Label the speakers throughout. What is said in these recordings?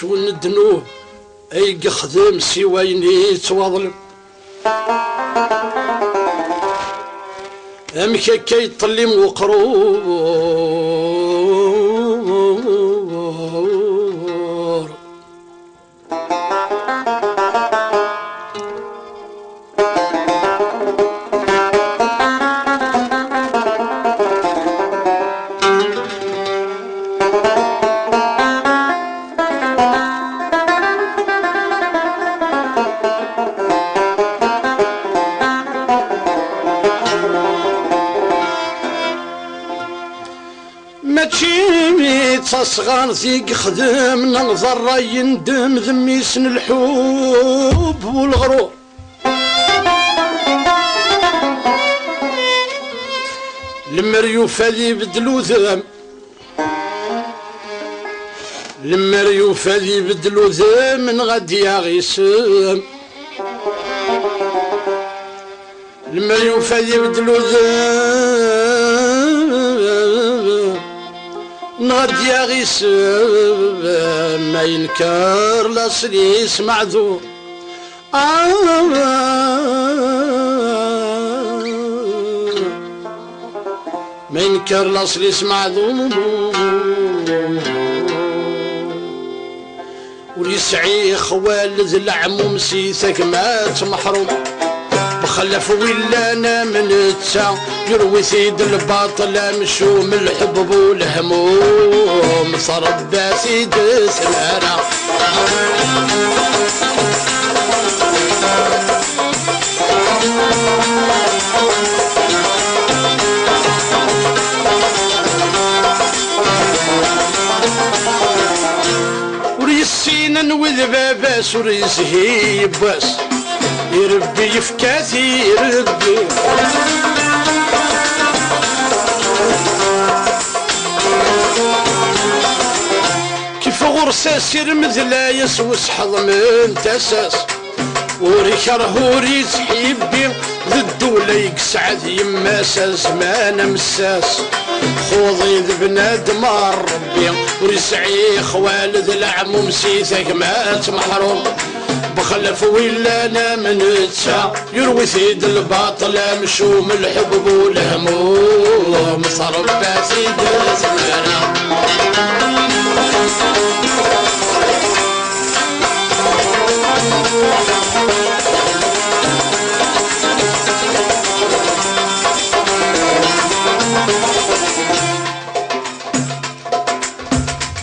Speaker 1: شون الدنوب اي يخدم سوايني يتواظلم امك كي يطلي وقرور صغار ذيك خدم نظر يندم ذميسن الحب والغرور المريوف هذي يبدلو ذم المريوف هذي يبدلو ذم من غد يا غيسم المريوف هذي يبدلو ذم نغد يا غيس ما ينكر لاصلي يسمع ذو ما ينكر لاصلي يسمع ذو وليسعي خوالد العموم سيثك مات محروم بخلف ولا انا من التا يروي سيد الباطل مشوم الحب والهموم صرب سيد سمارة وريسينا نوذ باباس وريسهي باس يربي يفكاتي يربي كيف غرساس يرمذ لا يسوس حظ من تساس وريك رهوري تحيبي ضدو ليك سعد يماسا زمان مساس خوضي ذ بنادم ربي وريسعي خوالد العموم سيثك مات محروم بخلف ولا انا من التا يروي سيد الباطل مشوم الحب والهموم صرب سيد زمانه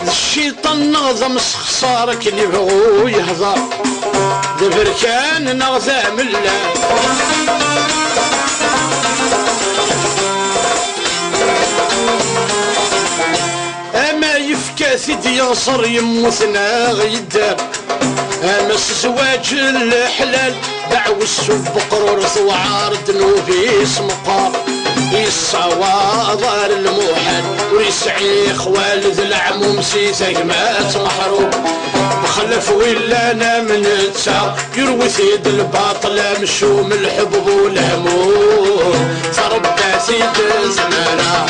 Speaker 1: الشيطان نغضم خسارك اللي بغو يهضر ذبركان نغذى ملا اما يفكى ثدي ينصر يموتنا غيدار اما الزواج الحلال دعو السب قرور ثوعار دنوبيس مقار يصوى الموحل ويسعي خوالد العموم سيثك مات محروم بخلف ولا انا من التا يروي سيد الباطل مشوم الحب والهموم تربى سيد زمانه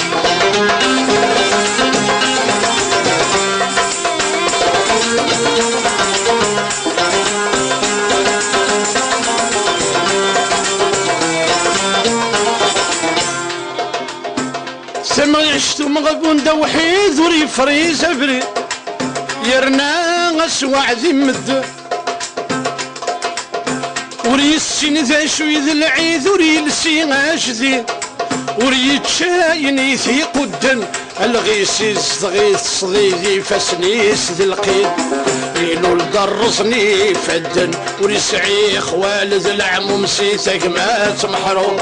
Speaker 1: سما عشتو مغبون دا وحيد وري فريز افري يرنا غسوع ذي مد وري السين ذا شوي ذي العيد وري السين اشذي وري تشاين يثي قدن الغيسيس غيث صديدي فسنيس ذي القيد يلو الدرسني فدن وري سعي خوالد العموم سيثك مات محروم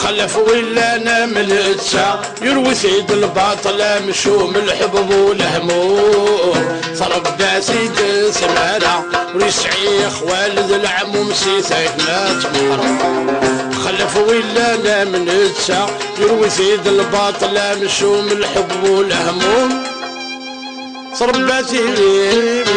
Speaker 1: خلف ولا انا من التا يروي سيد الباطل مشوم الحب والهموم تربى سيد سمانة ويسعي خوالد العموم سيثك مات محروم خلف ولا انا من التا يروي سيد الباطل مشوم الحب والهموم تربى سيد